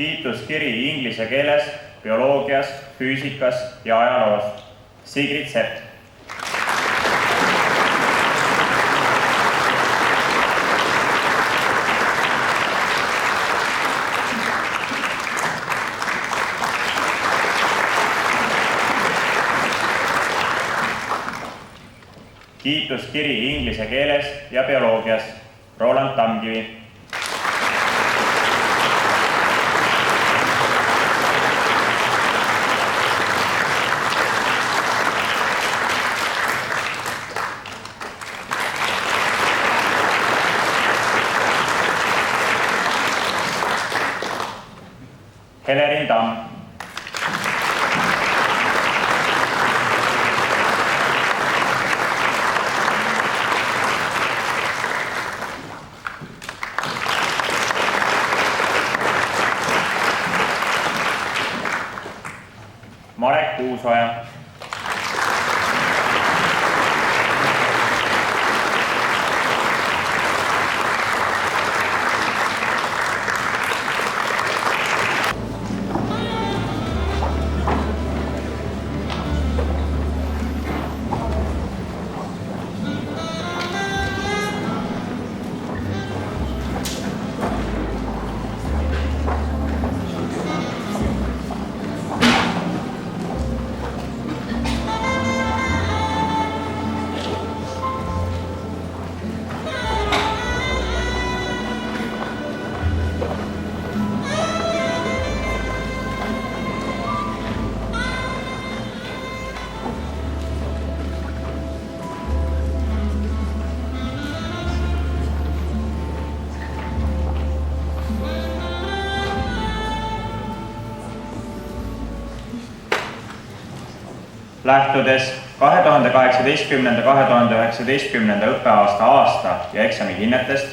Kiituskiri inglise keeles, bioloogias, füüsikas ja ajaloos. Sigrid Sepp. Kiituskiri inglise keeles ja bioloogias. Roland Tamkivi. Helerin Tamm. Marek Kuusoja. lähtudes 2018-2019 õppeaasta ja eksamihinnetest,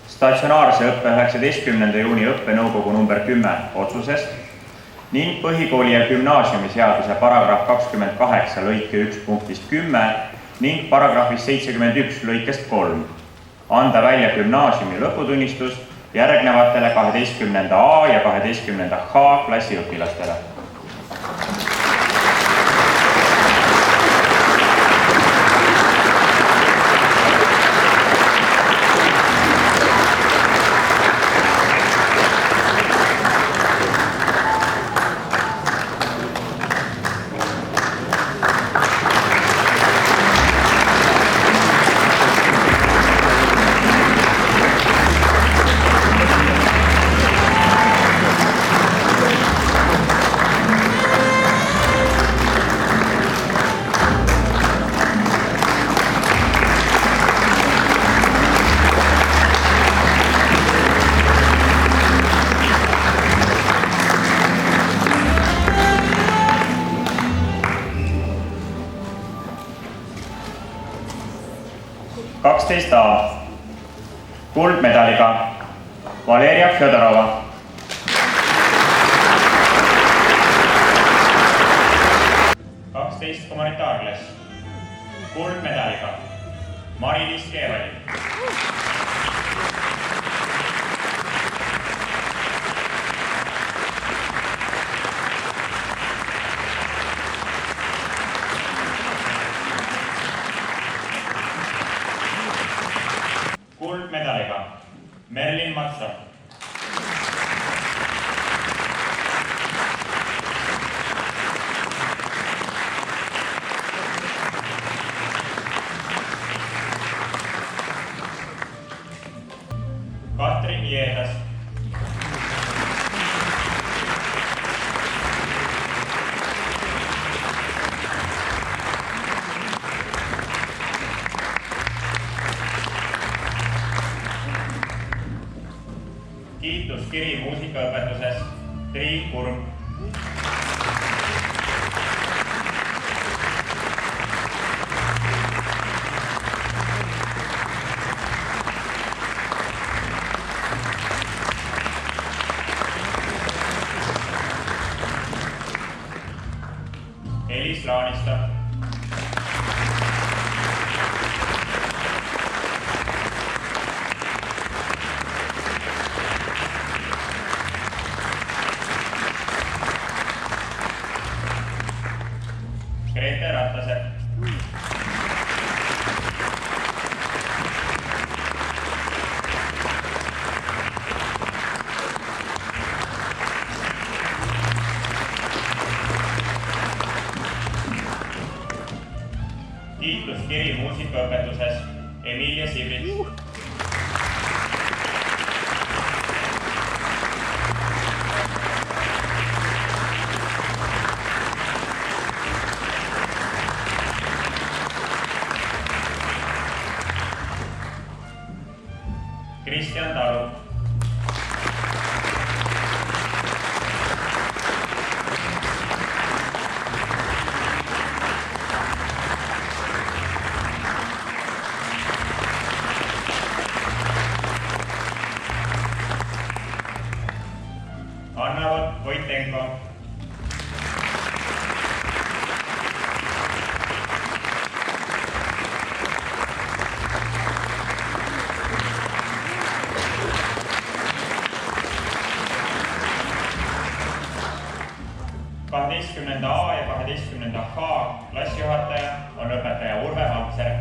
statsionaarse õppe 19. juuni õppenõukogu number 10 otsusest ning põhikooli ja gümnaasiumiseaduse paragrahv 28 lõike 1 punktist 10 ning paragrahvist 71 lõikest 3 anda välja gümnaasiumi lõputunnistus järgnevatele 12. A ja 12. H klassi õpilastele. A. Kuldmedaliga Valeria Fjodorova. Humanitaarklass. Kuldmedaliga Mari-Liis Keevali. Kuldmedaliga Merlin Matsa. Katrin Jeedas. Kiituskiri muusikaõpetuses Triin Kurm. Elis Laanista. Grete Rattasepp. Kiituskiri muusikaõpetuses Emilia Sibrits. Kristjan Talu. Anna Voitenko. A ja 12. H klassijuhataja on õpetaja Urve Hampser.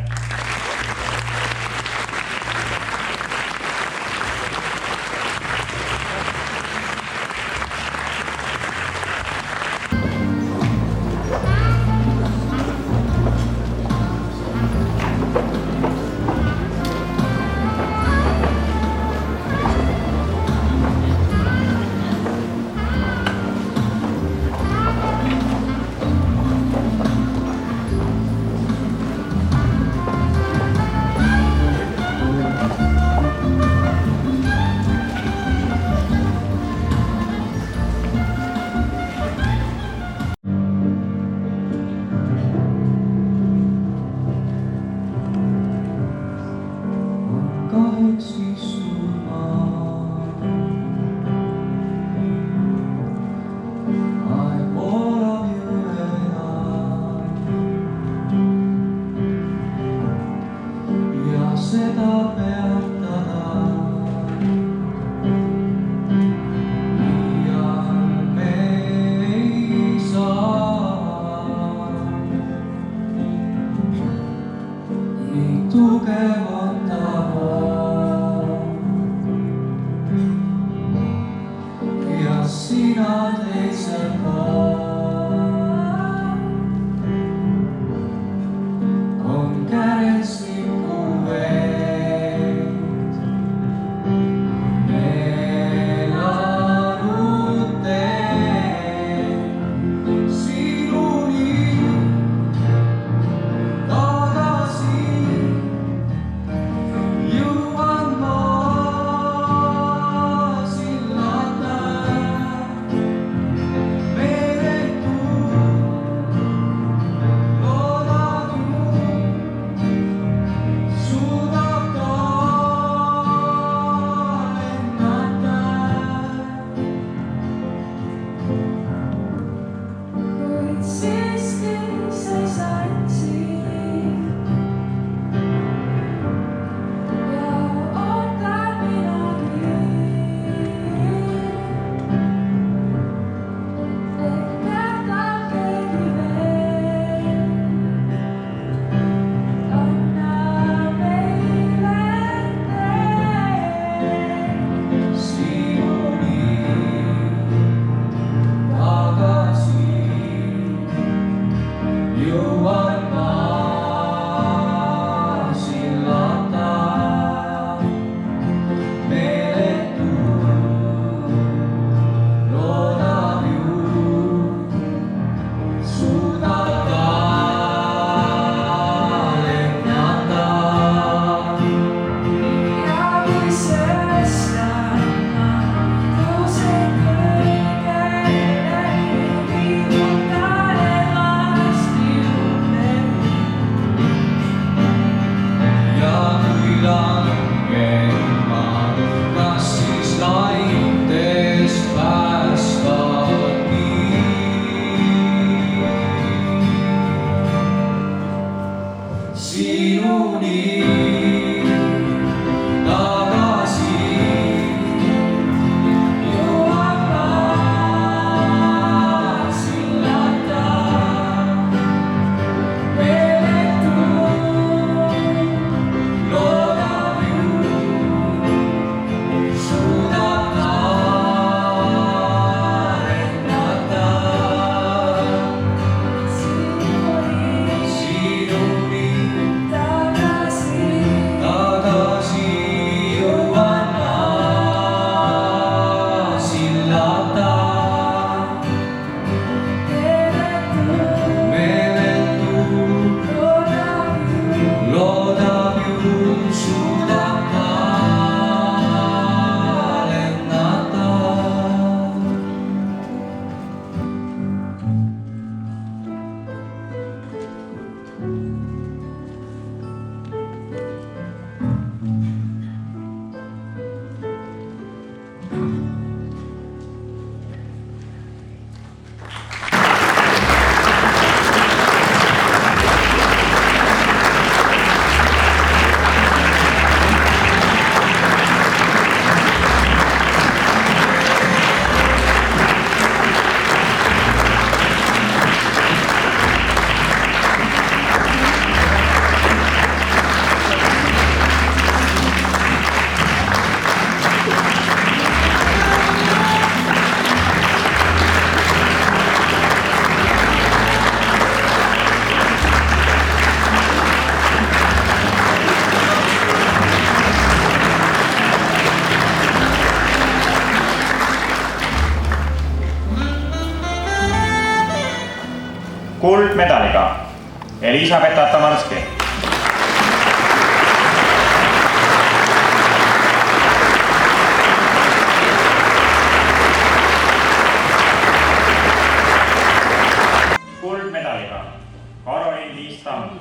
Kuldmedaliga Elisabeth Atamanski. Kuldmedaliga Karolin Liis-Tamm.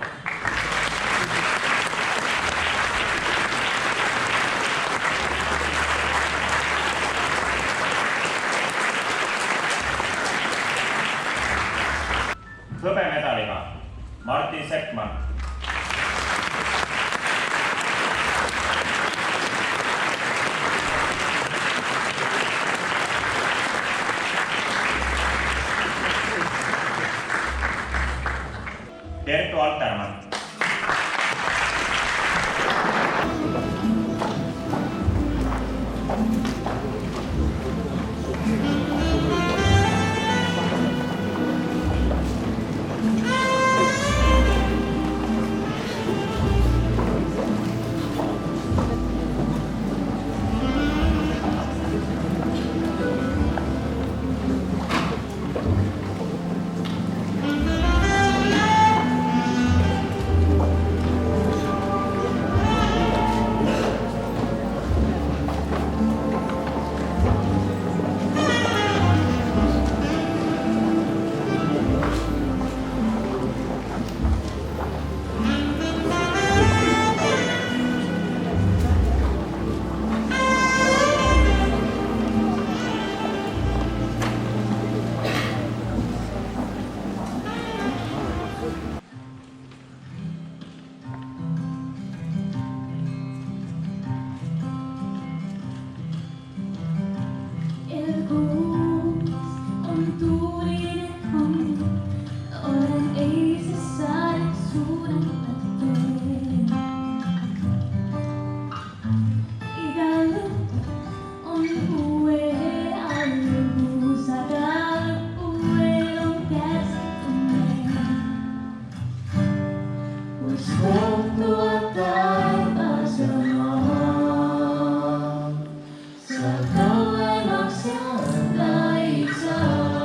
Hõbemedaliga Martin Seppmann. kus kohtuvad taevas ja maa. Seal kauemaks jääda ei saa.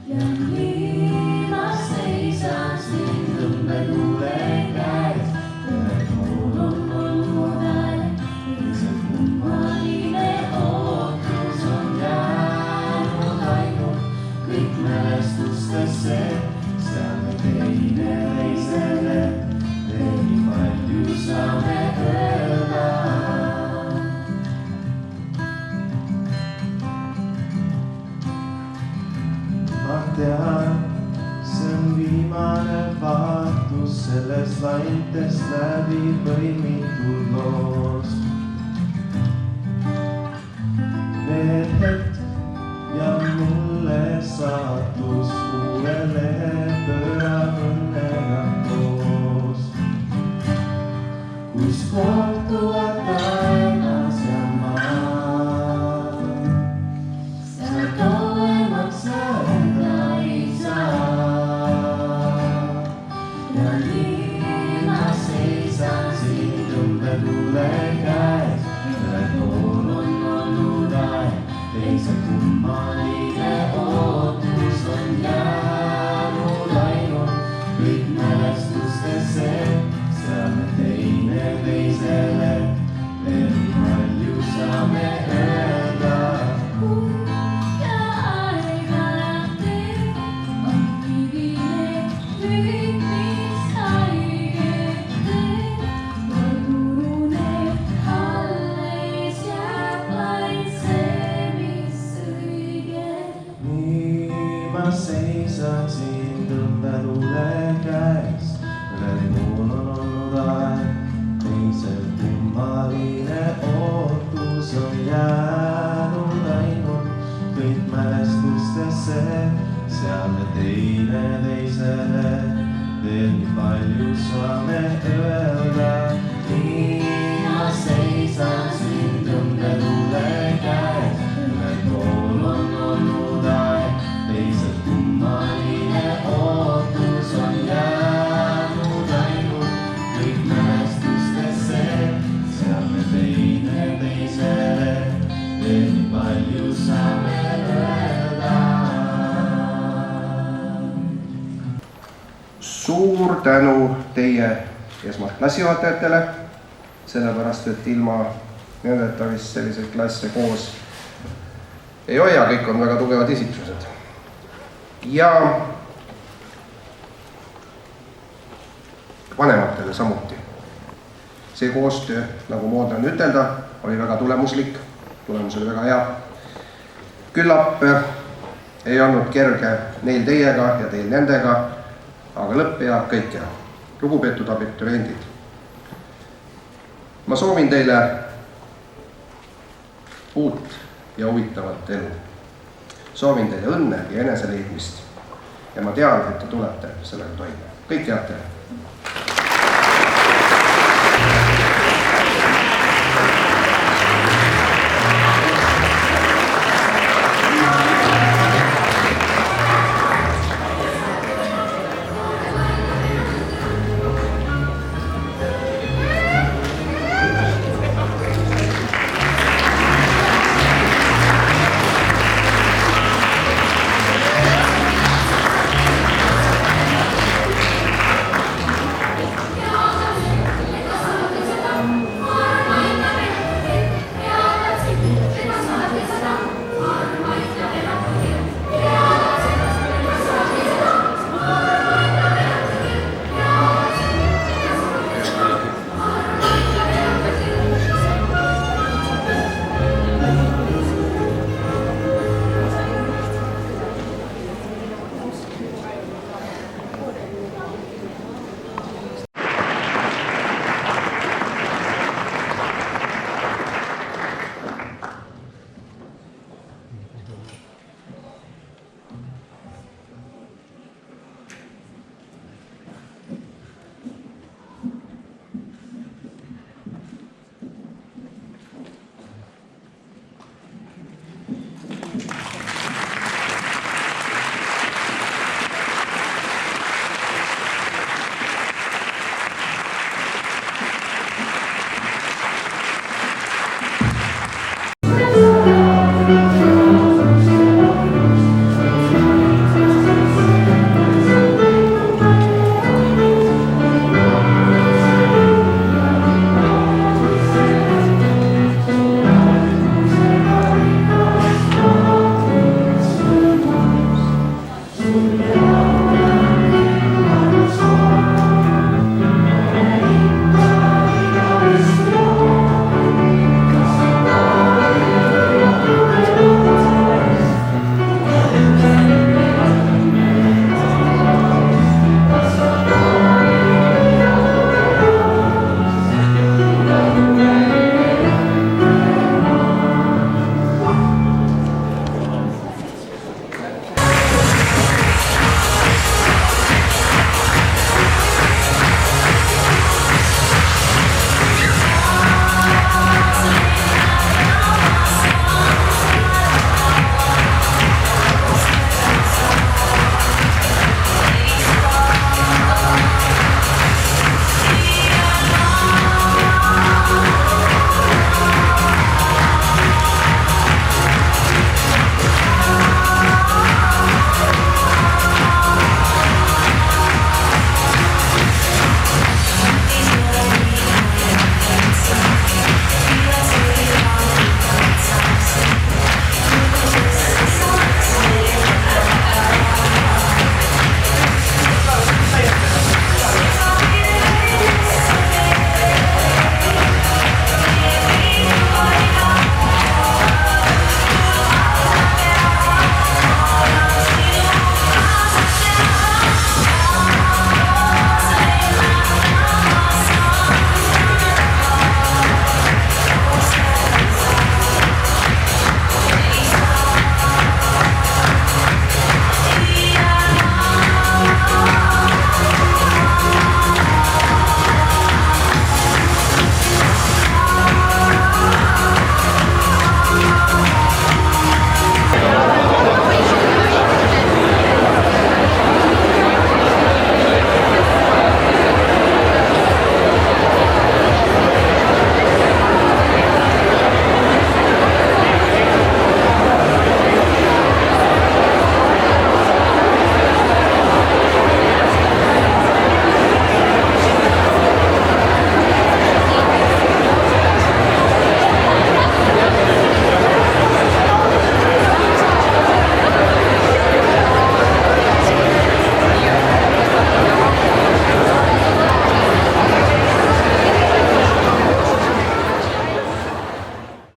Ja nii ma seisan siin tõmbetuule käes. Ühed muud on muudel, teised kummaline ootus on jäänud ainult kõik mälestustesse. Seal me teine teisele veel nii palju saame öelda. Ma tean, see on viimane vaatus sellest laintest läbi põimitud loost. Need hetk ja mulle saatus uue lehe pöörab õnnega koos. Kus kohtuvad taevas ja maa. Seal kauemaks jääda ei saa. Ja nii ma seisan siin tõmbetuule käes. Ühel pool on olnud aeg, teisel kummaline ootus on jäänud ainult kõik mälestustesse. Seal me teine teisele veel nii palju saame öelda. Ja aega teeb on kivine kõik, mis haiget teeb. Koduneb alles jääb vaid see, mis õige. Nii ma seisan siin tõmbetuule käes. Ühel pool on olnud aeg, teisel kummaline ootus on jäänud ainult kõik mälestustesse. Seal me teine teisele veel nii palju saame öelda. Nii ma seisan siin tõmbetuule käes. Ühel pool on olnud aeg, teisel kummaline ootus on jäänud ainult kõik mälestustesse. Seal me teine teisele veel nii palju saame öelda. Suur tänu teie esmalt klassijuhatajatele, sellepärast et ilma nendeta vist selliseid klasse koos ei hoia, kõik on väga tugevad isiksused. Ja vanematele samuti. See koostöö, nagu moodne on ütelda, oli väga tulemuslik, tulemus oli väga hea. Küllap ei olnud kerge neil teiega ja teil nendega, aga lõpp hea, kõik hea. Lugupeetud abituriendid, ma soovin teile uut ja huvitavat elu. Soovin teile õnne ja eneseleidmist ja ma tean, et te tulete sellega toime. Kõik head teile!